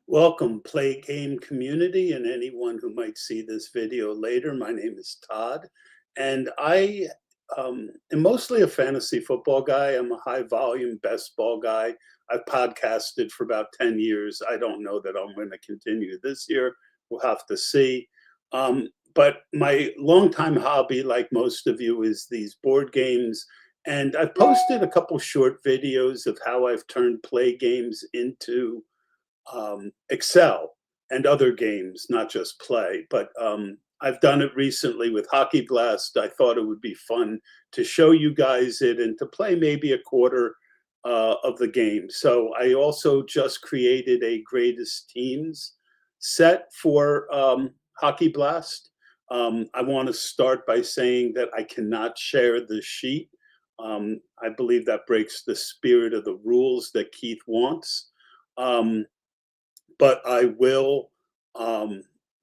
Welcome, Play game community, and anyone who might see this video later. My name is Todd, and I am mostly a fantasy football guy. I'm a high volume best ball guy. I've podcasted for about 10 years. I don't know that I'm going to continue this year. We'll have to see. But my longtime hobby, like most of you, is these board games. And I've posted a couple short videos of how I've turned play games into Excel and other games, not just Play. But I've done it recently with Hockey Blast. I thought it would be fun to show you guys it and to play maybe a quarter of the game. So I also just created a greatest teams set for Hockey Blast. I want to start by saying that I cannot share the sheet. I believe that breaks the spirit of the rules that Keith wants. But I will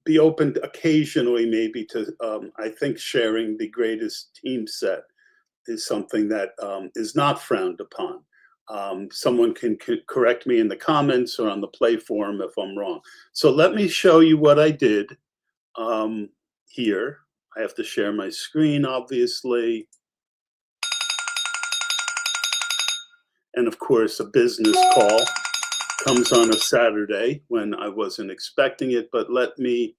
be open occasionally, maybe to I think sharing the greatest team set is something that is not frowned upon. Someone can correct me in the comments or on the Play forum if I'm wrong. So let me show you what I did here. I have to share my screen, obviously. And of course, a business call comes on a Saturday when I wasn't expecting it, but let me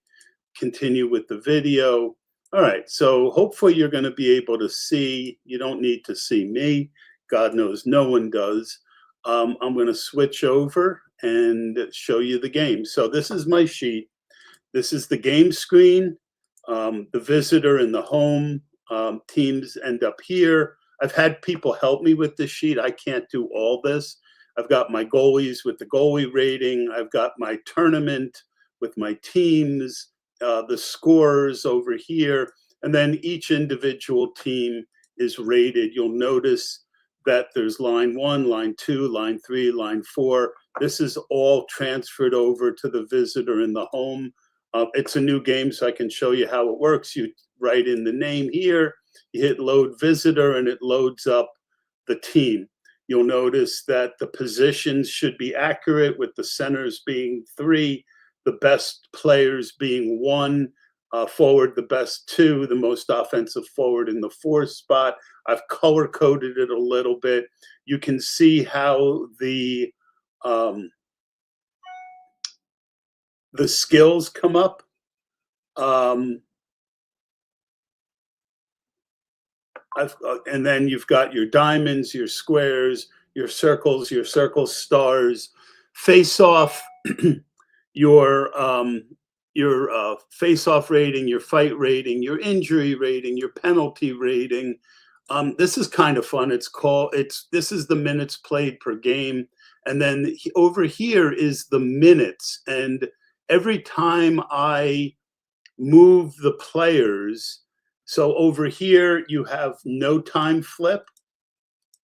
continue with the video. All right, so hopefully you're going to be able to see. You don't need to see me. God knows no one does. I'm going to switch over and show you the game. So this is my sheet. This is the game screen. The visitor and the home teams end up here. I've had people help me with this sheet. I can't do all this. I've got my goalies with the goalie rating. I've got my tournament with my teams, the scores over here, and then each individual team is rated. You'll notice that there's line 1, line 2, line 3, line 4. This is all transferred over to the visitor and the home. It's a new game, so I can show you how it works. You write in the name here, you hit load visitor, and it loads up the team. You'll notice that the positions should be accurate, with the centers being 3, the best players being 1, forward the best 2, the most offensive forward in the 4th spot. I've color coded it a little bit. You can see how the skills come up. And then you've got your diamonds, your squares, your circle stars, face off, your face off rating, your fight rating, your injury rating, your penalty rating. This is kind of fun. This is the minutes played per game, and then over here is the minutes. And every time I move the players. So over here, you have no time flip,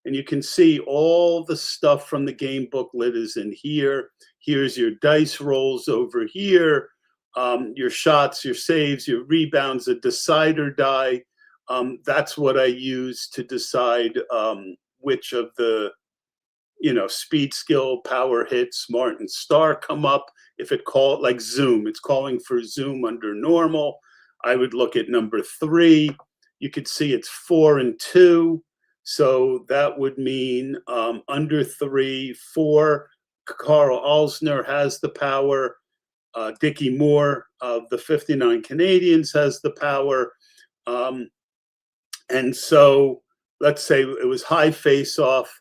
and you can see all the stuff from the game booklet is in here. Here's your dice rolls over here, your shots, your saves, your rebounds, a decider die. That's what I use to decide which of the speed, skill, power, hit, smart, and star come up. If it called like zoom, it's calling for zoom under normal. I would look at number 3. You could see it's 4 and 2. So that would mean under 3, 4. Carl Alsner has the power. Dickie Moore of the 59 Canadians has the power. And so let's say it was high face-off.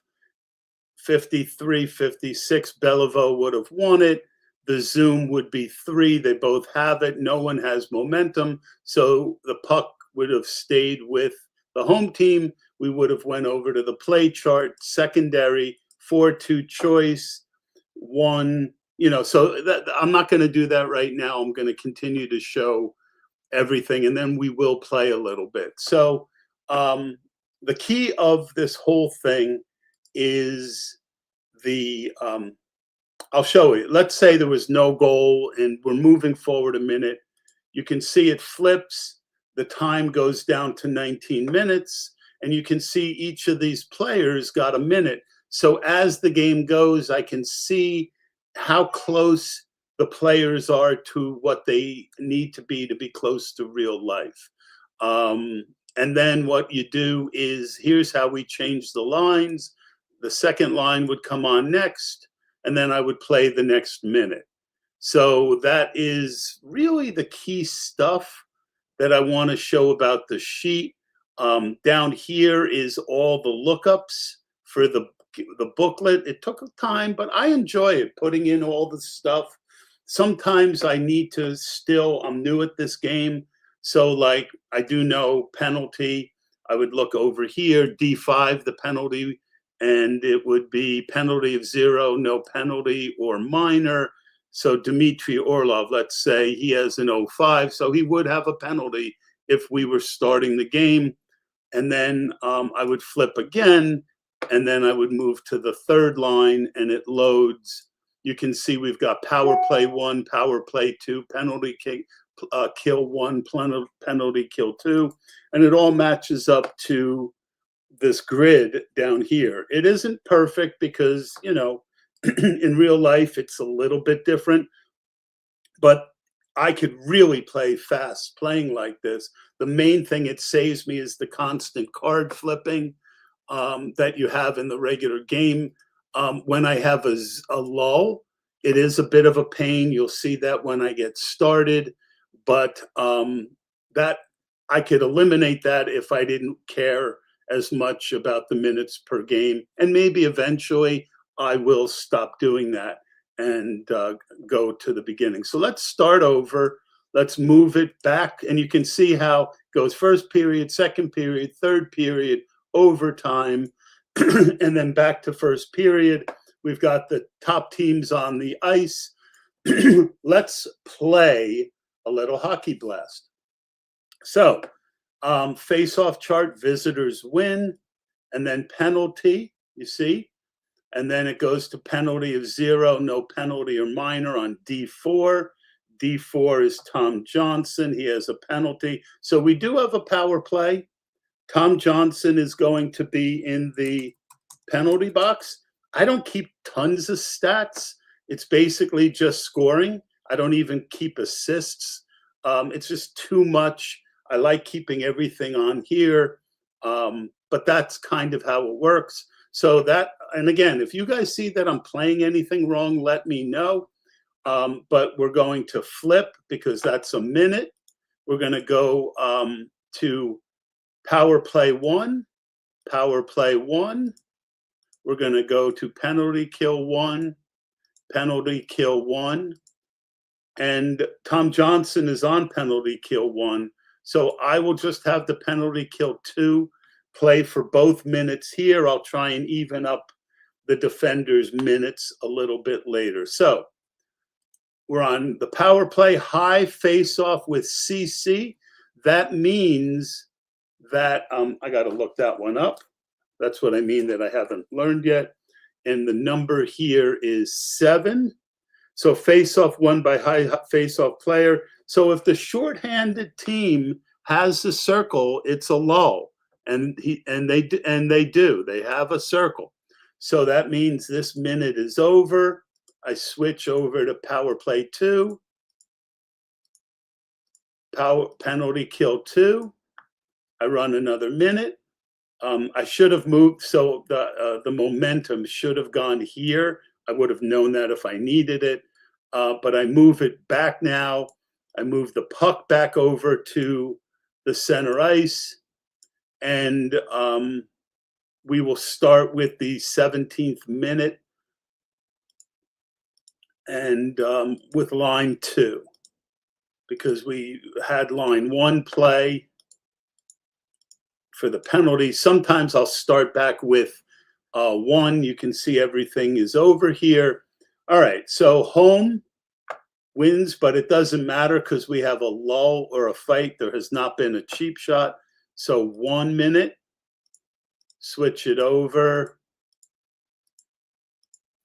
53, 56, Beliveau would have won it. The zoom would be 3. They both have it. No one has momentum. So the puck would have stayed with the home team. We would have went over to the play chart, secondary, 4-2 choice, 1. So I'm not going to do that right now. I'm going to continue to show everything, and then we will play a little bit. So the key of this whole thing is I'll show you. Let's say there was no goal and we're moving forward a minute. You can see it flips. The time goes down to 19 minutes, and you can see each of these players got a minute. So as the game goes, I can see how close the players are to what they need to be close to real life. Um, and then what you do is, here's how we change the lines. The second line would come on next, and then I would play the next minute. So that is really the key stuff that I want to show about the sheet. Down here is all the lookups for the booklet. It took time, but I enjoy it, putting in all the stuff. Sometimes I need to still, I'm new at this game. So like I do know penalty. I would look over here, D5, the penalty, and it would be penalty of 0, no penalty, or minor. So Dmitry Orlov, let's say he has an 05, so he would have a penalty if we were starting the game. And then I would flip again, and then I would move to the third line, and it loads. You can see we've got power play 1, power play 2, penalty kill 1, penalty kill 2, and it all matches up to this grid down here. It isn't perfect because, you know, in real life it's a little bit different, but I could really play fast playing like this. The main thing it saves me is the constant card flipping that you have in the regular game. When I have a lull, it is a bit of a pain. You'll see that when I get started, but that I could eliminate that if I didn't care as much about the minutes per game. And maybe eventually I will stop doing that and go to the beginning. So let's start over. Let's move it back. And you can see how it goes first period, second period, third period, overtime, and then back to first period. We've got the top teams on the ice. Let's play a little hockey blast. So face-off chart, visitors win, and then penalty, you see? And then it goes to penalty of 0, no penalty or minor on D4. D4 is Tom Johnson. He has a penalty. So we do have a power play. Tom Johnson is going to be in the penalty box. I don't keep tons of stats. It's basically just scoring. I don't even keep assists. It's just too much. I like keeping everything on here, but that's kind of how it works. So that, and again, if you guys see that I'm playing anything wrong, let me know. But we're going to flip because that's a minute. We're going to go to power play 1, power play 1. We're going to go to penalty kill 1, penalty kill 1. And Tom Johnson is on penalty kill 1. So I will just have the penalty kill 2 play for both minutes here. I'll try and even up the defenders' minutes a little bit later. So we're on the power play, high face-off with CC. That means that, I got to look that one up. That's what I mean that I haven't learned yet. And the number here is 7. So face-off won by high face-off player. So if the shorthanded team has a circle, it's a lull. And they do. They have a circle. So that means this minute is over. I switch over to power play 2. Penalty kill 2. I run another minute. I should have moved, so the momentum should have gone here. I would have known that if I needed it, but I move it back now. I move the puck back over to the center ice, and we will start with the 17th minute and with line 2, because we had line 1 play for the penalty. Sometimes I'll start back with 1. You can see everything is over here. All right, so home wins, but it doesn't matter because we have a lull or a fight. There has not been a cheap shot. So 1 minute, switch it over.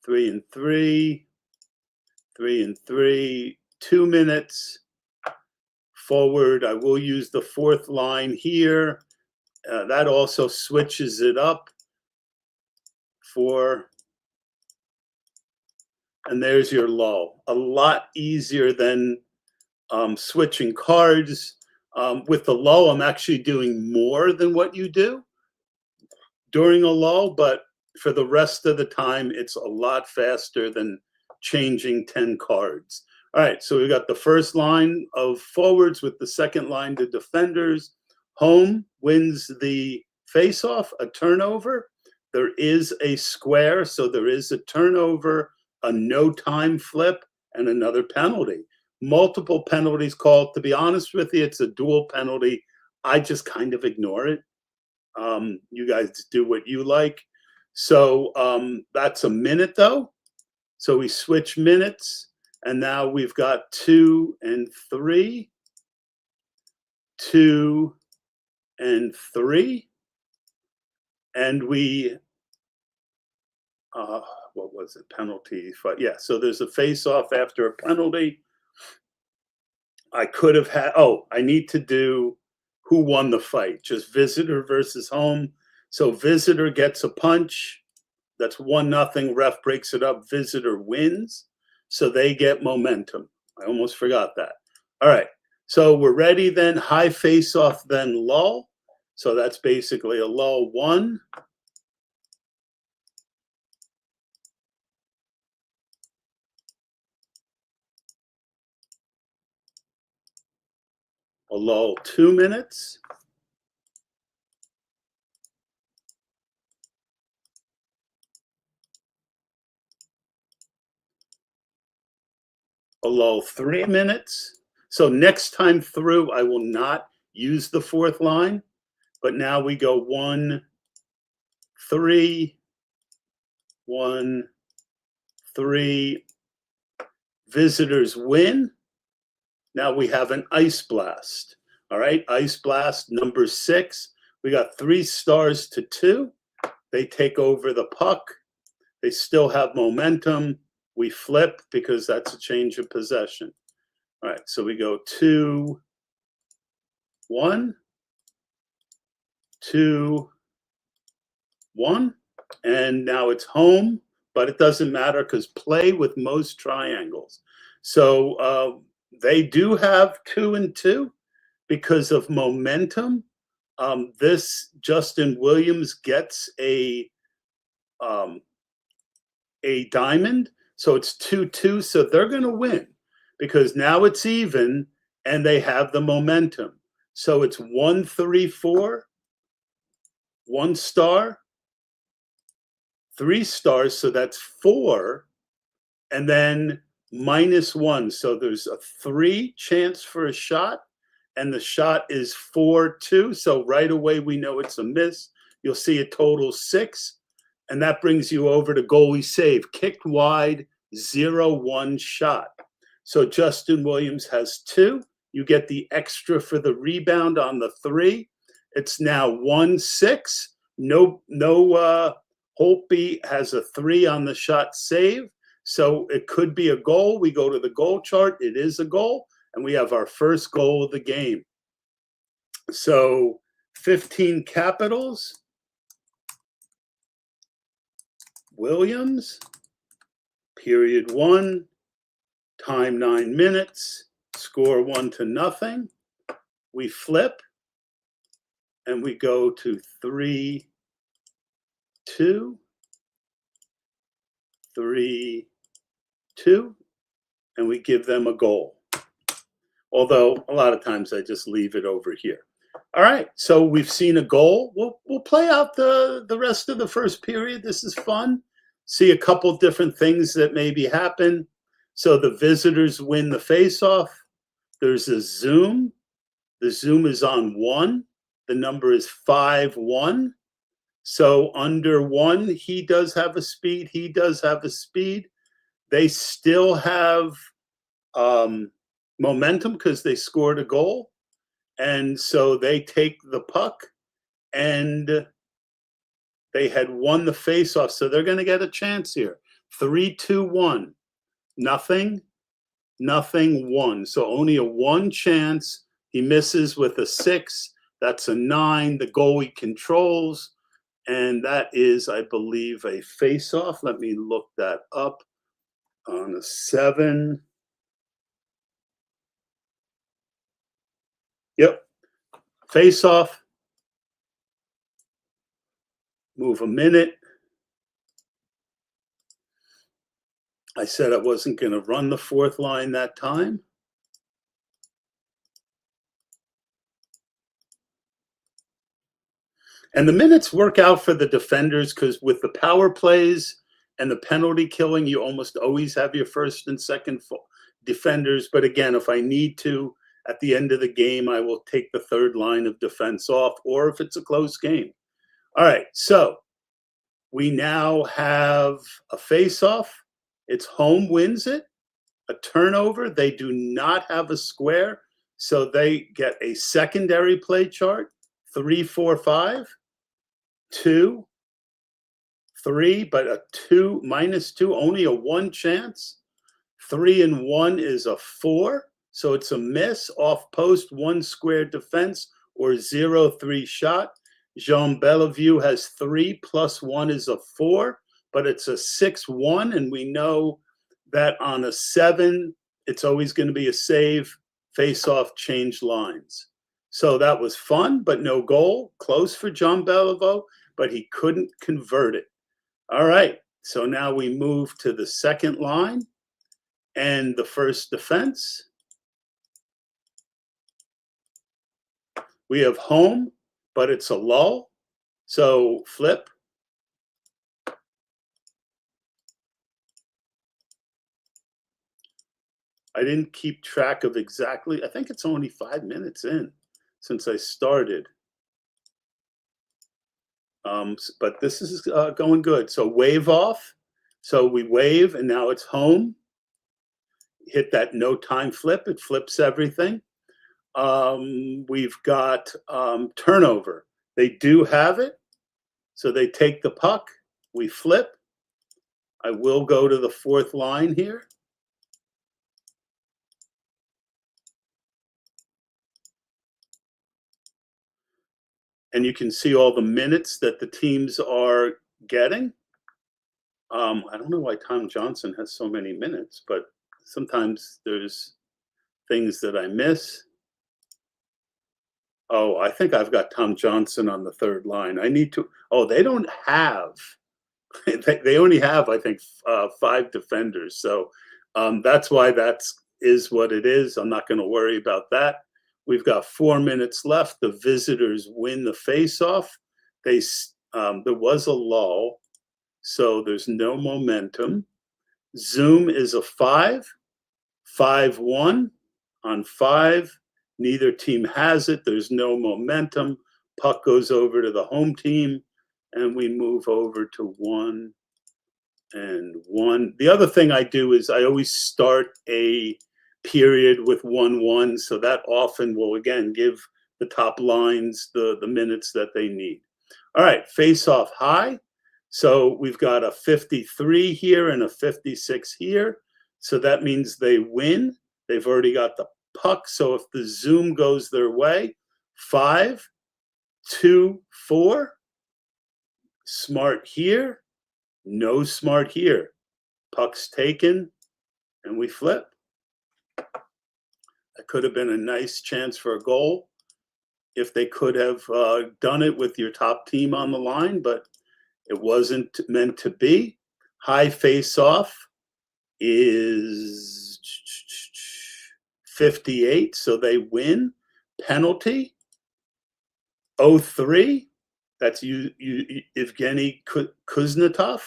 3 and 3, 3 and 3, 2 minutes. Forward, I will use the 4th line here. That also switches it up for and there's your lull. A lot easier than switching cards. With the lull, I'm actually doing more than what you do during a lull, but for the rest of the time, it's a lot faster than changing 10 cards. All right, so we got the first line of forwards with the second line to defenders. Home wins the face-off, a turnover. There is a square, so there is a turnover, a no-time flip, and another penalty. Multiple penalties called. To be honest with you, it's a dual penalty. I just kind of ignore it. You guys do what you like. So that's a minute, though. So we switch minutes, and now we've got 2 and 3, 2 and 3, and we, what was it, penalty? Yeah, so there's a face-off after a penalty. I could have had, I need to do who won the fight, just visitor versus home. So visitor gets a punch. That's 1-0. Ref breaks it up. Visitor wins. So they get momentum. I almost forgot that. All right. So we're ready then. High face-off, then lull. So that's basically a lull 1. A lull 2 minutes. A lull 3 minutes. So next time through, I will not use the fourth line, but now we go 1, 3, 1, 3. Visitors win. Now we have an ice blast. All right, ice blast number 6. We got 3 stars to 2. They take over the puck. They still have momentum. We flip because that's a change of possession. All right, so we go 2, 1, 2, 1, and now it's home, but it doesn't matter because play with most triangles. So they do have 2 and 2 because of momentum. This Justin Williams gets a diamond, so it's 2-2. So they're going to win because now it's even and they have the momentum. So it's 1-3-4, 1 star, 3 stars. So that's 4, and then -1. So there's a 3 chance for a shot, and the shot is 4-2. So right away we know it's a miss. You'll see a total 6. And that brings you over to goalie save. Kicked wide, 0-1 shot. So Justin Williams has 2. You get the extra for the rebound on the 3. It's now 1-6. No, Holtby has a 3 on the shot save. So it could be a goal. We go to the goal chart. It is a goal. And we have our first goal of the game. So 15 Capitals. Williams, period 1, time 9 minutes, score 1-0. We flip and we go to 3-2, 3-2, and we give them a goal. Although a lot of times I just leave it over here. All right, so we've seen a goal. We'll play out the rest of the first period. This is fun. See a couple different things that maybe happen. So the visitors win the face-off. There's a zoom. The zoom is on 1. The number is 5-1. So under 1, he does have a speed. He does have a speed. They still have momentum because they scored a goal. And so they take the puck, and they had won the faceoff. So they're going to get a chance here. 3-2-1. Nothing, 1. So only a 1 chance. He misses with a 6. That's a 9. The goalie controls. And that is, I believe, a faceoff. Let me look that up. On a 7. Yep. Face off. Move a minute. I said I wasn't going to run the 4th line that time. And the minutes work out for the defenders because with the power plays and the penalty killing, you almost always have your first and second defenders. But again, if I need to, at the end of the game, I will take the 3rd line of defense off, or if it's a close game. All right, so we now have a face-off. It's home wins it. A turnover. They do not have a square, so they get a secondary play chart. 3, 4, 5. 2, 3, but a 2 -2, only a 1 chance. 3 and 1 is a 4, so it's a miss off post, 1 square defense or 0-3 shot. Jean Bellevue has 3 plus 1 is a 4, but it's a 6-1, and we know that on a 7, it's always going to be a save, face off, change lines. So that was fun, but no goal. Close for Jean Bellevue, but he couldn't convert it. All right, so now we move to the 2nd line and the first defense. We have home, but it's a lull. So flip. I didn't keep track of exactly. I think it's only 5 minutes in since I started. But this is going good. So wave off. So we wave, and now it's home. Hit that no time flip. It flips everything. We've got turnover. They do have it. So they take the puck. We flip. I will go to the 4th line here. And you can see all the minutes that the teams are getting. I don't know why Tom Johnson has so many minutes, but sometimes there's things that I miss. Oh, I think I've got Tom Johnson on the 3rd line. I need to. Oh, they don't have. They only have, I think, 5 defenders. So that's why that is what it is. I'm not going to worry about that. We've got 4 minutes left. The visitors win the faceoff. There was a lull, so there's no momentum. Zoom is a 5, 5-1 on 5. Neither team has it. There's no momentum. Puck goes over to the home team, and we move over to 1 and 1. The other thing I do is I always start a period with 1-1, so that often will again give the top lines the minutes that they need. All right, face off high. So we've got a 53 here and a 56 here. So that means they win. They've already got the puck. So if the zoom goes their way, 5, 2, 4. Smart here. No smart here. Puck's taken, and we flip. That could have been a nice chance for a goal if they could have done it with your top team on the line, but it wasn't meant to be. High face-off is 58, so they win. Penalty, 0-3. That's Evgeny Kuznetsov.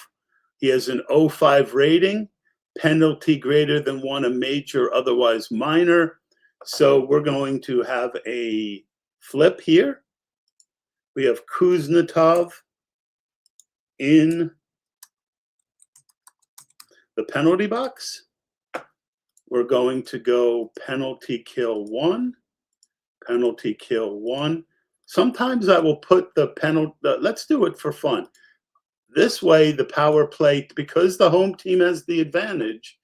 He has an 0.5 rating. Penalty greater than 1, a major, otherwise minor. So we're going to have a flip here. We have Kuznetsov in the penalty box. We're going to go penalty kill 1, penalty kill 1. Sometimes I will put the penalty, let's do it for fun. This way, the power play, because the home team has the advantage,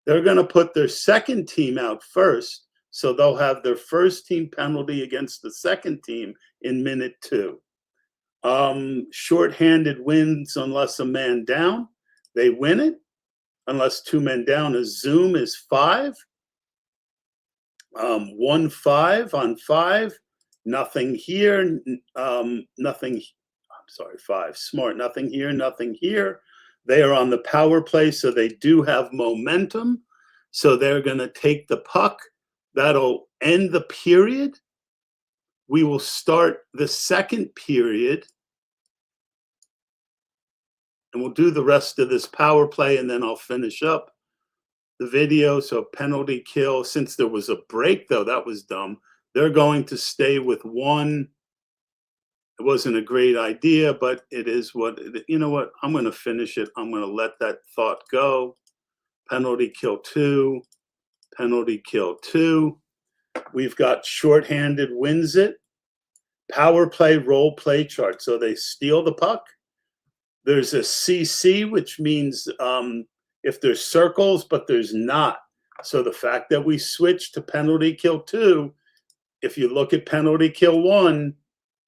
they're going to put their second team out first. So they'll have their first team penalty against the second team in minute 2. Shorthanded wins unless a man down. They win it. unless two men down. A zoom is 5. 1 5 on 5. Nothing here. Nothing. I'm sorry, 5. Smart. Nothing here. Nothing here. They are on the power play, so they do have momentum. So they're going to take the puck. That'll end the period. We will start the second period. And we'll do the rest of this power play, and then I'll finish up the video. So penalty kill. Since there was a break, though, that was dumb. They're going to stay with 1. It wasn't a great idea, but it is what, you know what? I'm going to finish it. I'm going to let that thought go. Penalty kill 2. Penalty kill 2. We've got shorthanded wins it. Power play, role play chart. So they steal the puck. There's a CC, which means if there's circles, but there's not. So the fact that we switched to penalty kill 2, if you look at penalty kill 1,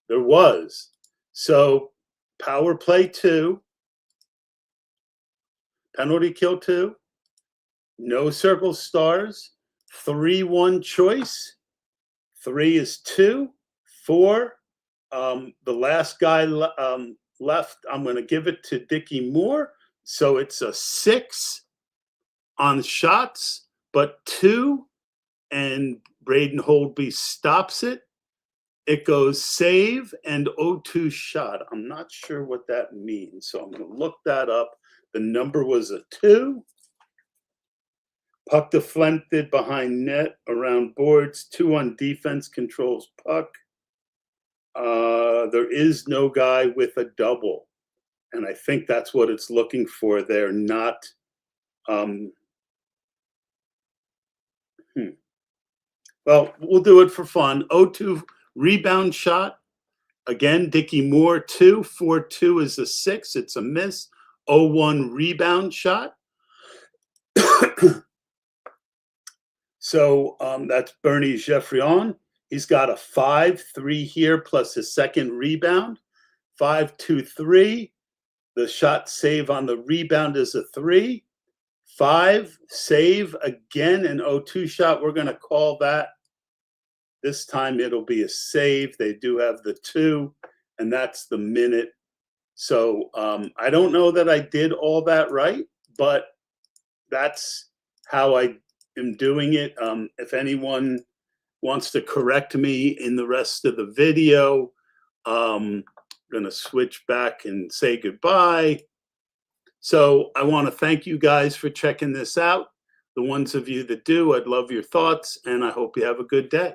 there was. So power play 2, penalty kill 2, no circle stars, 3-1 choice. 3 is 2, 4. The last guy left, I'm going to give it to Dickie Moore. So it's a 6 on shots, but 2, and Braden Holdby stops it. It goes save and 0-2 shot. I'm not sure what that means, so I'm going to look that up. The number was a 2. Puck deflected behind net, around boards. 2 on defense, controls puck. There is no guy with a double, and I think that's what it's looking for there. Not well, we'll do it for fun. 0-2 rebound shot. Again, Dickie Moore 2. 4-2 is a 6. It's a miss. 0-1 rebound shot. So that's Bernie Geoffrion. He's got a 5-3 here plus his second rebound. 5-2-3. The shot save on the rebound is a 3. 5 save again, an 0-2 shot. We're going to call that. This time it'll be a save. They do have the 2, and that's the minute. So I don't know that I did all that right, but that's how I am doing it. If anyone wants to correct me in the rest of the video, I'm going to switch back and say goodbye. So I want to thank you guys for checking this out. The ones of you that do, I'd love your thoughts, and I hope you have a good day.